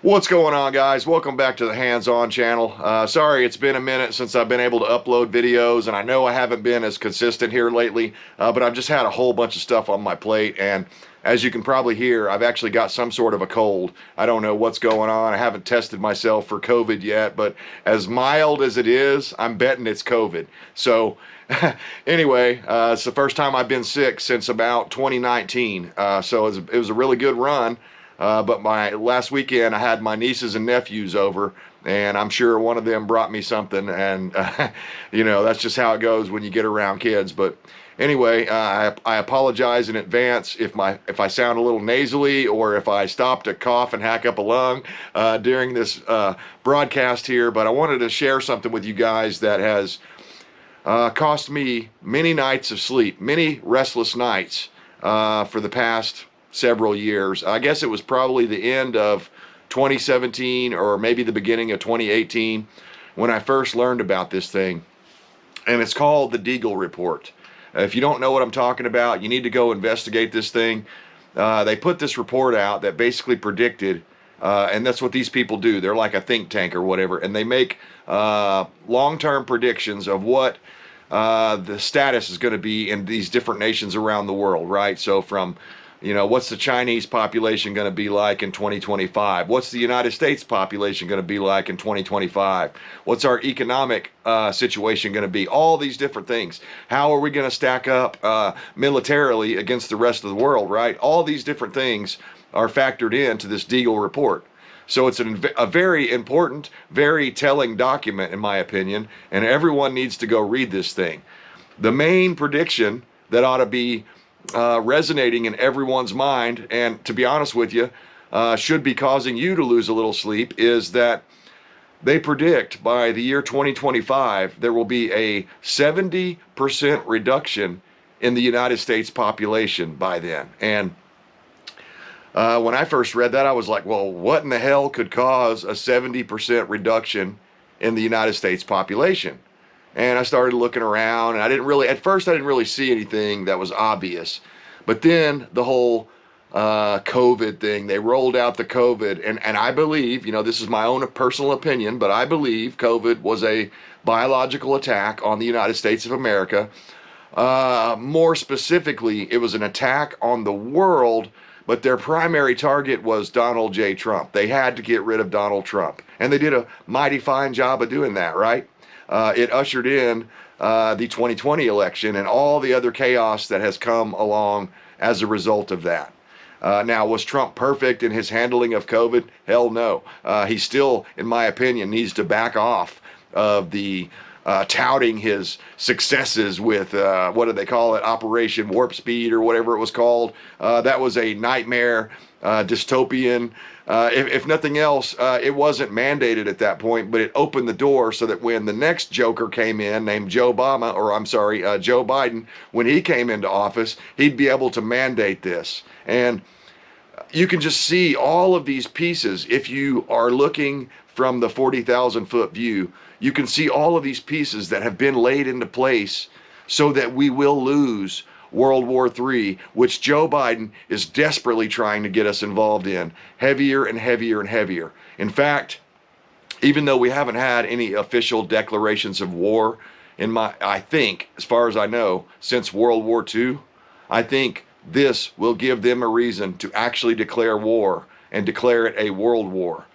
What's going on, guys? Welcome back to the Hands-On channel. Sorry, it's been a minute since I've been able to upload videos, and I know I haven't been as consistent here lately, but I've just had a whole bunch of stuff on my plate, and as you can probably hear, I've actually got some sort of a cold. I don't know what's going on. I haven't tested myself for COVID yet, but as mild as it is, I'm betting it's COVID. So anyway, it's the first time I've been sick since about 2019, so it was a really good run. But my last weekend, I had my nieces and nephews over, and I'm sure one of them brought me something. And that's just how it goes when you get around kids. But anyway, I apologize in advance if I sound a little nasally or if I stop to cough and hack up a lung during this broadcast here. But I wanted to share something with you guys that has cost me many nights of sleep, many restless nights for the past several years. I guess it was probably the end of 2017 or maybe the beginning of 2018 when I first learned about this thing. And it's called the Deagel Report. If you don't know what I'm talking about, you need to go investigate this thing. They put this report out that basically predicted, and that's what these people do. They're like a think tank or whatever, and they make long-term predictions of what the status is going to be in these different nations around the world, right? So from what's the Chinese population going to be like in 2025? What's the United States population going to be like in 2025? What's our economic situation going to be? All these different things. How are we going to stack up militarily against the rest of the world, right? All these different things are factored into this Deagel report. So it's a very important, very telling document, in my opinion, and everyone needs to go read this thing. The main prediction that ought to be resonating in everyone's mind, and to be honest with you, should be causing you to lose a little sleep, is that they predict by the year 2025 there will be a 70% reduction in the United States population by then. And when I first read that, I was like, well, what in the hell could cause a 70% reduction in the United States population? And I started looking around, and at first I didn't really see anything that was obvious. But then the whole COVID thing, they rolled out the COVID, and I believe, this is my own personal opinion, but I believe COVID was a biological attack on the United States of America. More specifically, it was an attack on the world, but their primary target was Donald J. Trump. They had to get rid of Donald Trump, and they did a mighty fine job of doing that, right? It ushered in the 2020 election and all the other chaos that has come along as a result of that. Now, was Trump perfect in his handling of COVID? Hell no. He still, in my opinion, needs to back off of the touting his successes with, what do they call it, Operation Warp Speed or whatever it was called. That was a nightmare, dystopian. If nothing else, it wasn't mandated at that point, but it opened the door so that when the next joker came in, named Joe Biden, when he came into office, he'd be able to mandate this. And you can just see all of these pieces. If you are looking from the 40,000 foot view, you can see all of these pieces that have been laid into place so that we will lose World War III, which Joe Biden is desperately trying to get us involved in, heavier and heavier and heavier. In fact, even though we haven't had any official declarations of war I think, as far as I know, since World War II, I think this will give them a reason to actually declare war and declare it a world war.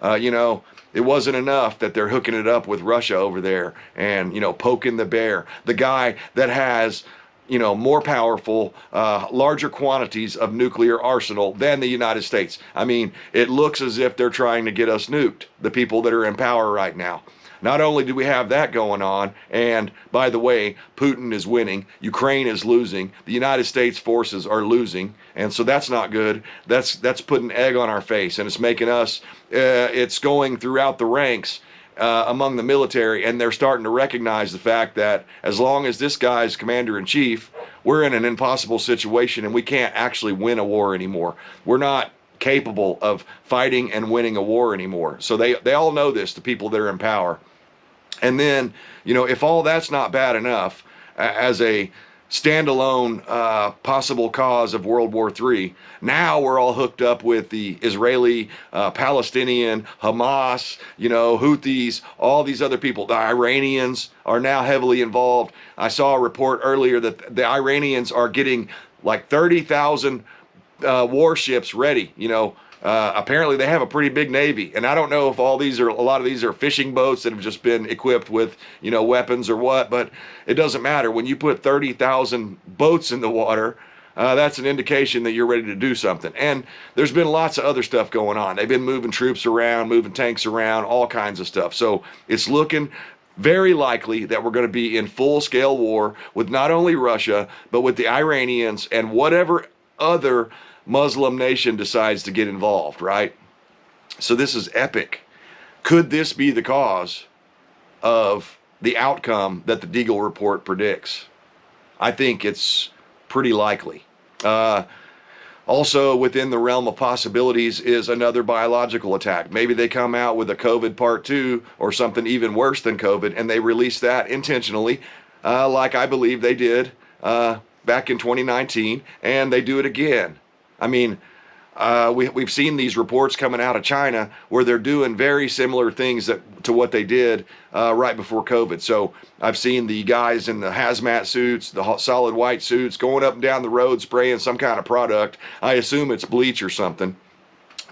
It wasn't enough that they're hooking it up with Russia over there and, poking the bear. The guy that has more powerful, larger quantities of nuclear arsenal than the United States. I mean, it looks as if they're trying to get us nuked, the people that are in power right now. Not only do we have that going on, and by the way, Putin is winning, Ukraine is losing, the United States forces are losing, and so that's not good. That's putting egg on our face, and it's making us, it's going throughout the ranks among the military, and they're starting to recognize the fact that as long as this guy's commander-in-chief, we're in an impossible situation and we can't actually win a war anymore. We're not capable of fighting and winning a war anymore. So they all know this, the people that are in power. And then, if all that's not bad enough, as a standalone possible cause of World War III. Now we're all hooked up with the Israeli, Palestinian, Hamas, Houthis, all these other people. The Iranians are now heavily involved. I saw a report earlier that the Iranians are getting like 30,000 warships ready. Apparently they have a pretty big navy, and I don't know if a lot of these are fishing boats that have just been equipped with, weapons or what, but it doesn't matter. When you put 30,000 boats in the water, that's an indication that you're ready to do something. And there's been lots of other stuff going on. They've been moving troops around, moving tanks around, all kinds of stuff. So it's looking very likely that we're going to be in full-scale war with not only Russia, but with the Iranians and whatever other Muslim nation decides to get involved, right? So this is epic. Could this be the cause of the outcome that the Deagel Report predicts? I think it's pretty likely. Also within the realm of possibilities is another biological attack. Maybe they come out with a COVID part 2 or something even worse than COVID, and they release that intentionally, like I believe they did back in 2019, and they do it again. I mean, we've seen these reports coming out of China where they're doing very similar things to what they did right before COVID. So I've seen the guys in the hazmat suits, the solid white suits, going up and down the road spraying some kind of product. I assume it's bleach or something,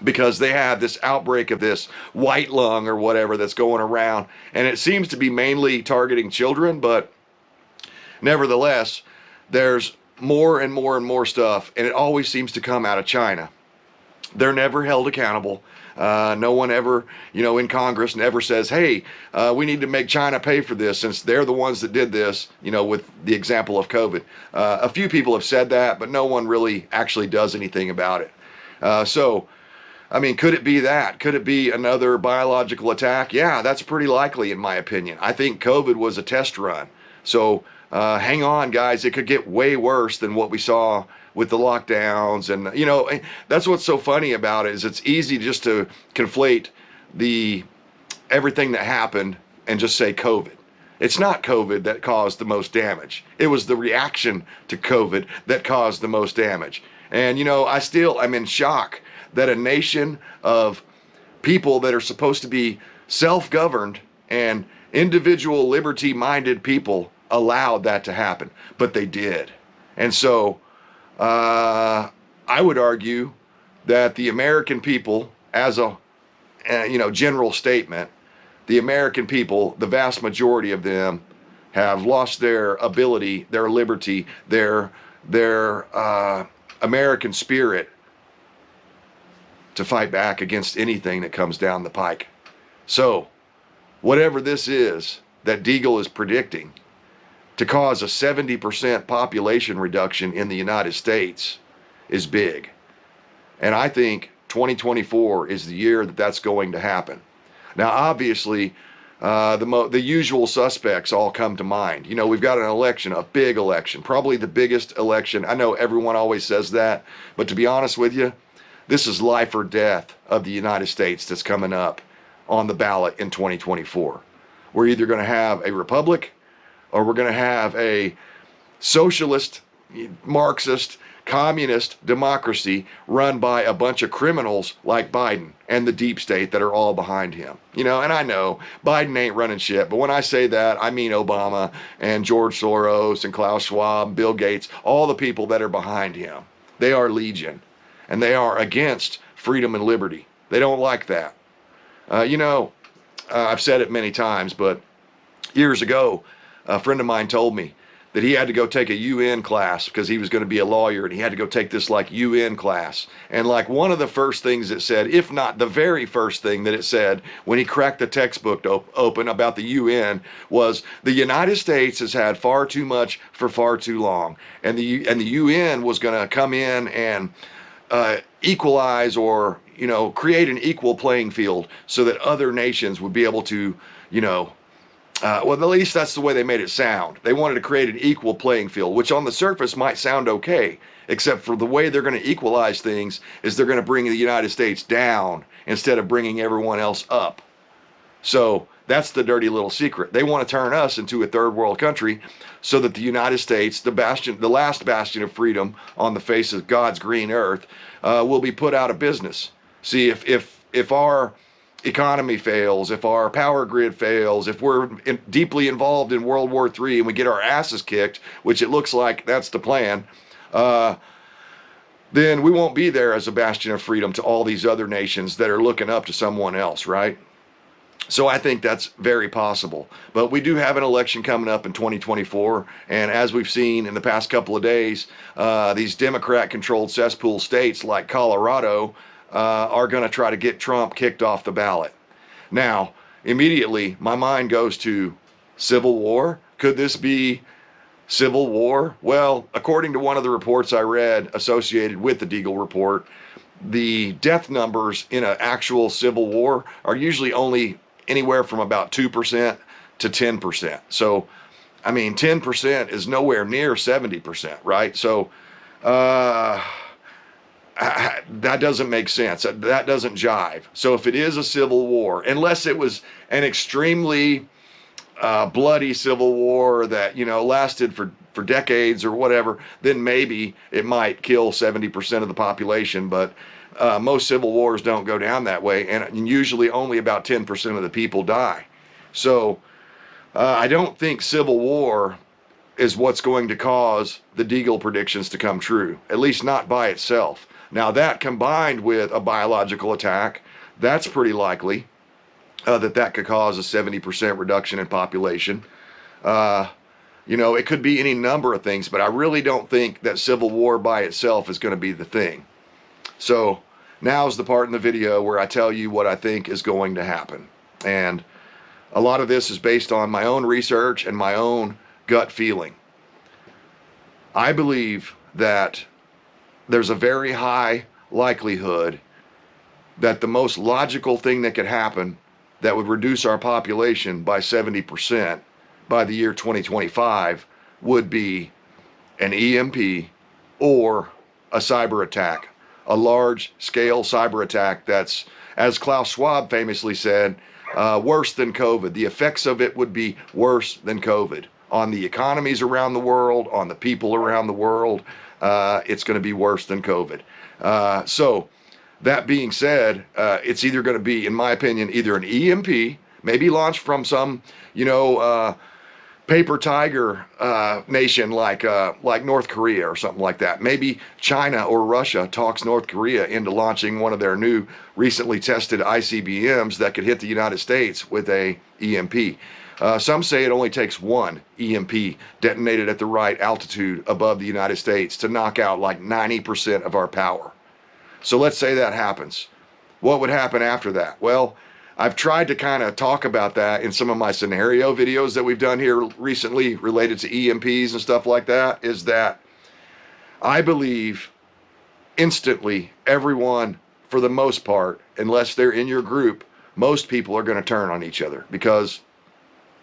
because they have this outbreak of this white lung or whatever that's going around. And it seems to be mainly targeting children, but nevertheless, there's more and more and more stuff, and it always seems to come out of China. They're never held accountable. No one ever, in Congress never says, hey, we need to make China pay for this, since they're the ones that did this, with the example of COVID. A few people have said that, but no one really actually does anything about it. So, I mean, could it be that? Could it be another biological attack? Yeah, that's pretty likely in my opinion. I think COVID was a test run. So, hang on, guys. It could get way worse than what we saw with the lockdowns. And, that's what's so funny about it, is it's easy just to conflate everything that happened and just say COVID. It's not COVID that caused the most damage. It was the reaction to COVID that caused the most damage. And, I'm in shock that a nation of people that are supposed to be self-governed and individual liberty-minded people allowed that to happen, but they did. And so I would argue that the American people, as a general statement, the American people, the vast majority of them, have lost their ability, their liberty, their American spirit to fight back against anything that comes down the pike. So whatever this is that Deagel is predicting to cause a 70% population reduction in the United States is big. And I think 2024 is the year that that's going to happen. Now, obviously, the usual suspects all come to mind. We've got an election, a big election, probably the biggest election. I know everyone always says that, but to be honest with you, this is life or death of the United States that's coming up on the ballot in 2024. We're either going to have a republic, or we're going to have a socialist, Marxist, communist democracy run by a bunch of criminals like Biden and the deep state that are all behind him. And I know Biden ain't running shit, but when I say that, I mean Obama and George Soros and Klaus Schwab, Bill Gates, all the people that are behind him. They are legion, and they are against freedom and liberty. They don't like that. I've said it many times, but years ago, a friend of mine told me that he had to go take a UN class because he was going to be a lawyer, and he had to go take this UN class. And one of the first things it said, if not the very first thing that it said when he cracked the textbook open about the UN, was the United States has had far too much for far too long. And the UN was going to come in and equalize, or create an equal playing field so that other nations would be able to well, at least that's the way they made it sound. They wanted to create an equal playing field, which on the surface might sound okay, except for the way they're going to equalize things is they're going to bring the United States down instead of bringing everyone else up. So That's the dirty little secret. They want to turn us into a third world country so that the United States, the last bastion of freedom on the face of God's green earth, will be put out of business. See, if our economy fails, if our power grid fails, if we're deeply involved in World War III and we get our asses kicked, which it looks like that's the plan, then we won't be there as a bastion of freedom to all these other nations that are looking up to someone else, right? So I think that's very possible. But we do have an election coming up in 2024. And as we've seen in the past couple of days, these Democrat-controlled cesspool states like Colorado are going to try to get Trump kicked off the ballot. Now, immediately, my mind goes to civil war. Could this be civil war? Well, according to one of the reports I read associated with the Deagel Report, the death numbers in an actual civil war are usually only anywhere from about 2% to 10%. So, I mean, 10% is nowhere near 70%, right? So, that doesn't make sense. That doesn't jive. So if it is a civil war, unless it was an extremely bloody civil war that, you know, lasted for decades or whatever, then maybe it might kill 70% of the population. But most civil wars don't go down that way, and usually only about 10% of the people die. So I don't think civil war is what's going to cause the Deagel predictions to come true, at least not by itself. Now, that combined with a biological attack, that's pretty likely that could cause a 70% reduction in population. You know, it could be any number of things, but I really don't think that civil war by itself is going to be the thing. So now's the part in the video where I tell you what I think is going to happen. And a lot of this is based on my own research and my own gut feeling. I believe that there's a very high likelihood that the most logical thing that could happen that would reduce our population by 70% by the year 2025 would be an EMP or a cyber attack, a large-scale cyber attack that's, as Klaus Schwab famously said, worse than COVID. The effects of it would be worse than COVID on the economies around the world, on the people around the world. It's going to be worse than COVID. So that being said, it's either going to be, in my opinion, either an EMP, maybe launched from some, you know, paper tiger nation like North Korea or something like that. Maybe China or Russia talks North Korea into launching one of their new recently tested ICBMs that could hit the United States with a EMP. Some say it only takes one EMP detonated at the right altitude above the United States to knock out like 90% of our power. So let's say that happens. What would happen after that? Well, I've tried to kind of talk about that in some of my scenario videos that we've done here recently related to EMPs and stuff like that, is that I believe instantly everyone, for the most part, unless they're in your group, most people are going to turn on each other because,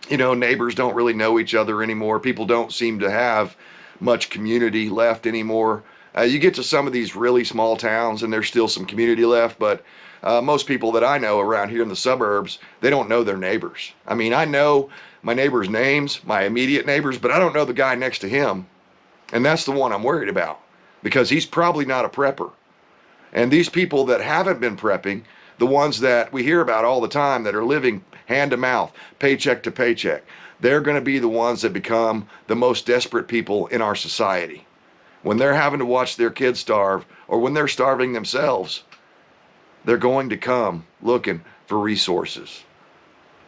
you know, neighbors don't really know each other anymore. People don't seem to have much community left anymore. You get to some of these really small towns and there's still some community left, but most people that I know around here in the suburbs, they don't know their neighbors. I mean, I know my neighbors' names, my immediate neighbors, but I don't know the guy next to him. And that's the one I'm worried about because he's probably not a prepper. And these people that haven't been prepping, the ones that we hear about all the time that are living hand to mouth, paycheck to paycheck, they're going to be the ones that become the most desperate people in our society. When they're having to watch their kids starve or when they're starving themselves, they're going to come looking for resources.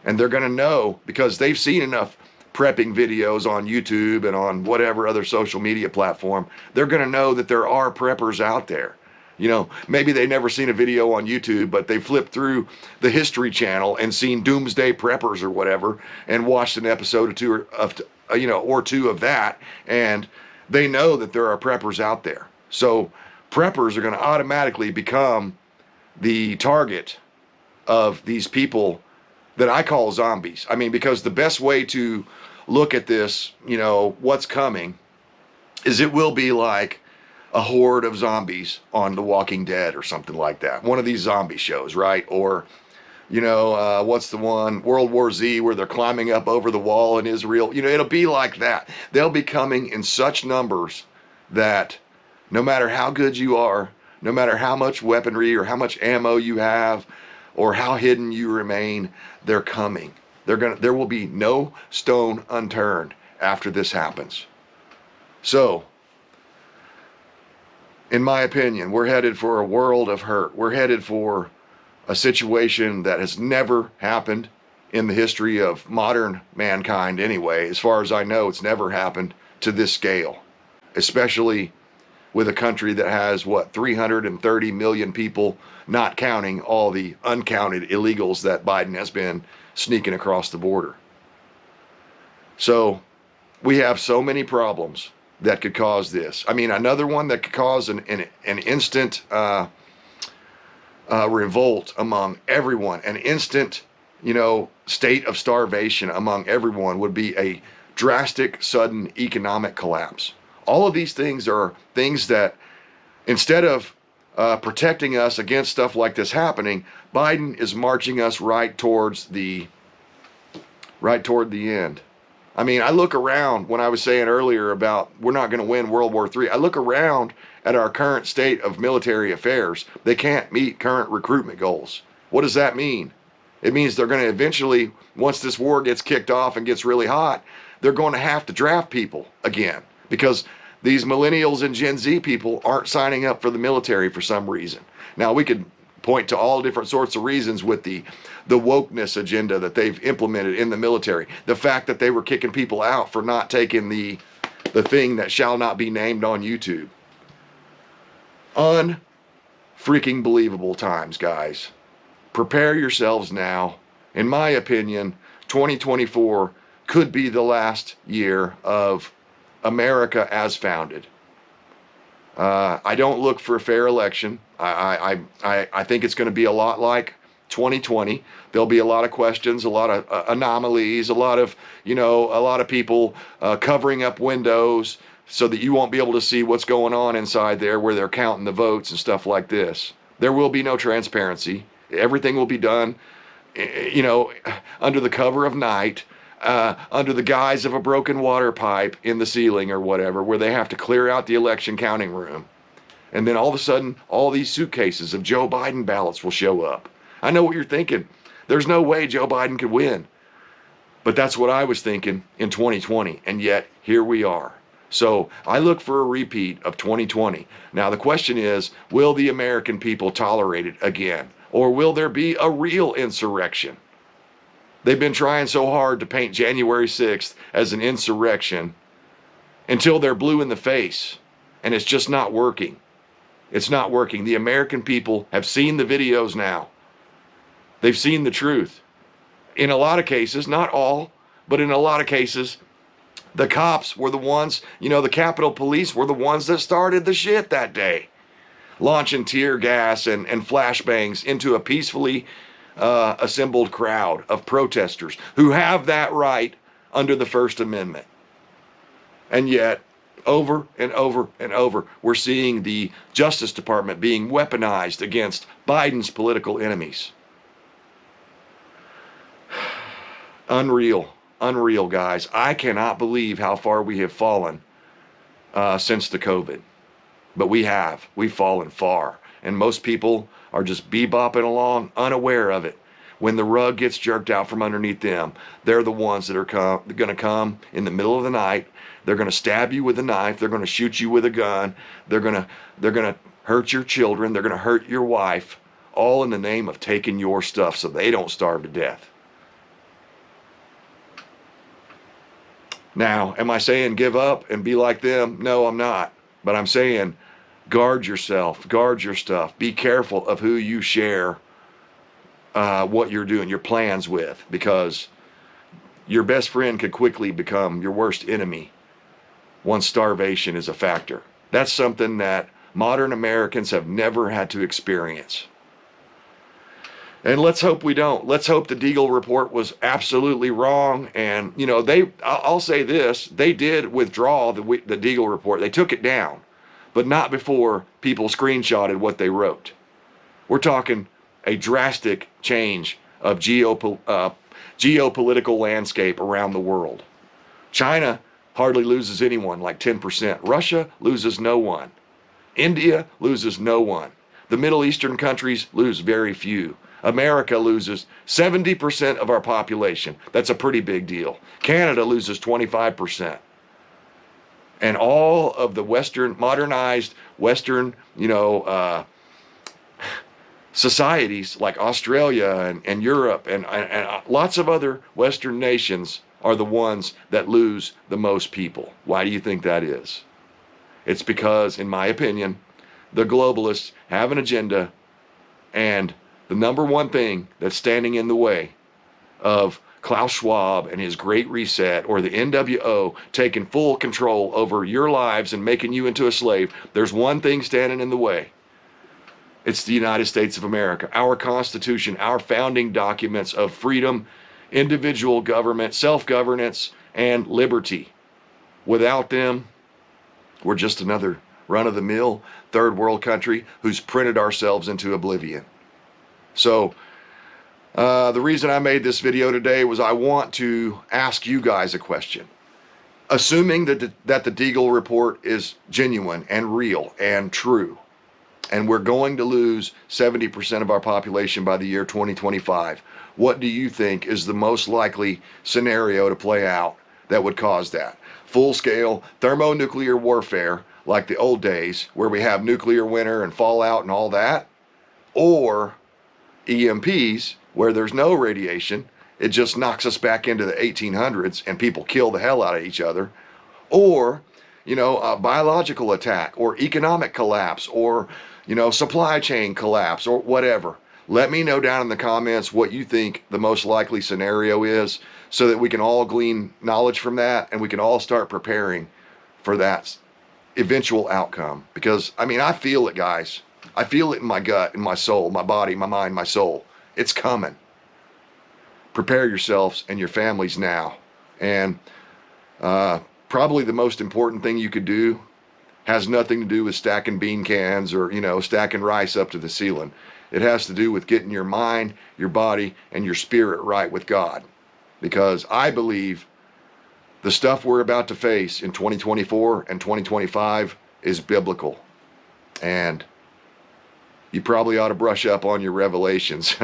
And they're going to know because they've seen enough prepping videos on YouTube and on whatever other social media platform. They're going to know that there are preppers out there. You know, maybe they never seen a video on YouTube, but they flipped through the History Channel and seen Doomsday Preppers or whatever and watched an episode or two of that. And they know that there are preppers out there. So preppers are going to automatically become the target of these people that I call zombies. I mean, because the best way to look at this, you know, what's coming, is it will be like a horde of zombies on The Walking Dead or something like that. One of these zombie shows, right? Or what's the one, World War Z, where they're climbing up over the wall in Israel. It'll be like that. They'll be coming in such numbers that no matter how good you are, no matter how much weaponry or how much ammo you have, or how hidden you remain, they're coming. There will be no stone unturned after this happens. So, in my opinion, we're headed for a world of hurt. We're headed for a situation that has never happened in the history of modern mankind anyway. As far as I know, it's never happened to this scale, especially with a country that has, 330 million people, not counting all the uncounted illegals that Biden has been sneaking across the border. So we have so many problems that could cause this. I mean, another one that could cause an instant revolt among everyone, an instant, state of starvation among everyone would be a drastic, sudden economic collapse. All of these things are things that, instead of protecting us against stuff like this happening, Biden is marching us right toward the end. I mean, I look around, when I was saying earlier about we're not going to win World War III, I look around at our current state of military affairs. They can't meet current recruitment goals. What does that mean? It means they're going to eventually, once this war gets kicked off and gets really hot, they're going to have to draft people again, because these millennials and Gen Z people aren't signing up for the military for some reason. Now, we could point to all different sorts of reasons with the wokeness agenda that they've implemented in the military. The fact that they were kicking people out for not taking the thing that shall not be named on YouTube. Unfreaking believable times, guys. Prepare yourselves now. In my opinion, 2024 could be the last year of America as founded. I don't look for a fair election. I think it's going to be a lot like 2020. There'll be a lot of questions, a lot of anomalies, a lot of people covering up windows so that you won't be able to see what's going on inside there where they're counting the votes and stuff like this. There will be no transparency. Everything will be done, under the cover of night, under the guise of a broken water pipe in the ceiling or whatever, where they have to clear out the election counting room. And then all of a sudden, all these suitcases of Joe Biden ballots will show up. I know what you're thinking. There's no way Joe Biden could win. But that's what I was thinking in 2020. And yet, here we are. So I look for a repeat of 2020. Now, the question is, will the American people tolerate it again? Or will there be a real insurrection? They've been trying so hard to paint January 6th as an insurrection until they're blue in the face, and it's just not working. It's not working. The American people have seen the videos now. They've seen the truth. In a lot of cases, not all, but in a lot of cases, the cops were the ones, the Capitol Police were the ones that started the shit that day, launching tear gas and flashbangs into a peacefully assembled crowd of protesters who have that right under the First Amendment. And yet, over and over and over, we're seeing the Justice Department being weaponized against Biden's political enemies. Unreal, guys. I cannot believe how far we have fallen since the COVID. But we've fallen far. And most people are just bebopping along, unaware of it. When the rug gets jerked out from underneath them, they're the ones that are going to come in the middle of the night. They're going to stab you with a knife. They're going to shoot you with a gun. They're going to hurt your children. They're going to hurt your wife, all in the name of taking your stuff so they don't starve to death. Now, am I saying give up and be like them? No, I'm not. But I'm saying guard yourself, guard your stuff. Be careful of who you share what you're doing, your plans with, because your best friend could quickly become your worst enemy once starvation is a factor. That's something that modern Americans have never had to experience. And let's hope we don't. Let's hope the Deagel Report was absolutely wrong. And, I'll say this, they did withdraw the Deagel Report. They took it down, but not before people screenshotted what they wrote. We're talking a drastic change of geopolitical landscape around the world. China hardly loses anyone, like 10%. Russia loses no one. India loses no one. The Middle Eastern countries lose very few. America loses 70% of our population. That's a pretty big deal. Canada loses 25%. And all of the Western, modernized Western, societies like Australia and Europe and lots of other Western nations are the ones that lose the most people. Why do you think that is? It's because, in my opinion, the globalists have an agenda, and the number one thing that's standing in the way of Klaus Schwab and his Great Reset, or the NWO taking full control over your lives and making you into a slave, there's one thing standing in the way. It's the United States of America, our Constitution, our founding documents of freedom, individual government, self-governance, and liberty. Without them, we're just another run-of-the-mill third world country who's printed ourselves into oblivion. So the reason I made this video today was I want to ask you guys a question. Assuming that the Deagel Report is genuine and real and true, and we're going to lose 70% of our population by the year 2025, what do you think is the most likely scenario to play out that would cause that? Full-scale thermonuclear warfare, like the old days, where we have nuclear winter and fallout and all that? Or EMPs, where there's no radiation, it just knocks us back into the 1800s and people kill the hell out of each other? Or, a biological attack, or economic collapse, or, supply chain collapse, or whatever. Let me know down in the comments what you think the most likely scenario is, so that we can all glean knowledge from that and we can all start preparing for that eventual outcome. Because, I feel it, guys. I feel it in my gut, in my soul, my body, my mind, my soul. It's coming. Prepare yourselves and your families now. And probably the most important thing you could do has nothing to do with stacking bean cans or, stacking rice up to the ceiling. It has to do with getting your mind, your body, and your spirit right with God. Because I believe the stuff we're about to face in 2024 and 2025 is biblical. And you probably ought to brush up on your revelations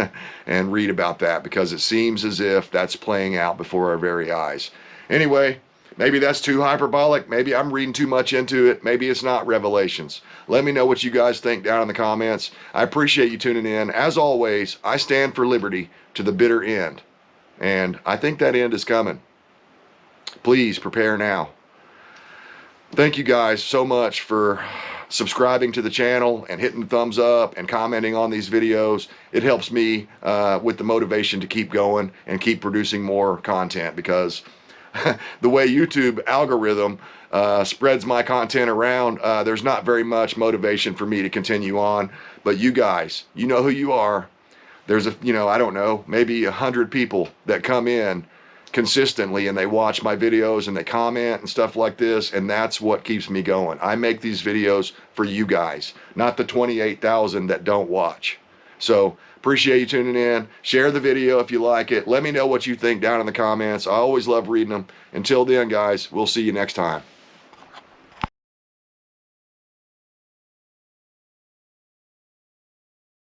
and read about that, because it seems as if that's playing out before our very eyes. Anyway, maybe that's too hyperbolic. Maybe I'm reading too much into it. Maybe it's not revelations. Let me know what you guys think down in the comments. I appreciate you tuning in. As always, I stand for liberty to the bitter end. And I think that end is coming. Please prepare now. Thank you guys so much for subscribing to the channel and hitting the thumbs up and commenting on these videos. It helps me with the motivation to keep going and keep producing more content, because the way YouTube algorithm spreads my content around, there's not very much motivation for me to continue on. But you guys, you know who you are. There's I don't know, maybe 100 people that come in consistently and they watch my videos and they comment and stuff like this, and that's what keeps me going. I make these videos for you guys, not the 28,000 that don't watch. So appreciate you tuning in. Share the video if you like it. Let me know what you think down in the comments. I always love reading them. Until then, guys, we'll see you next time.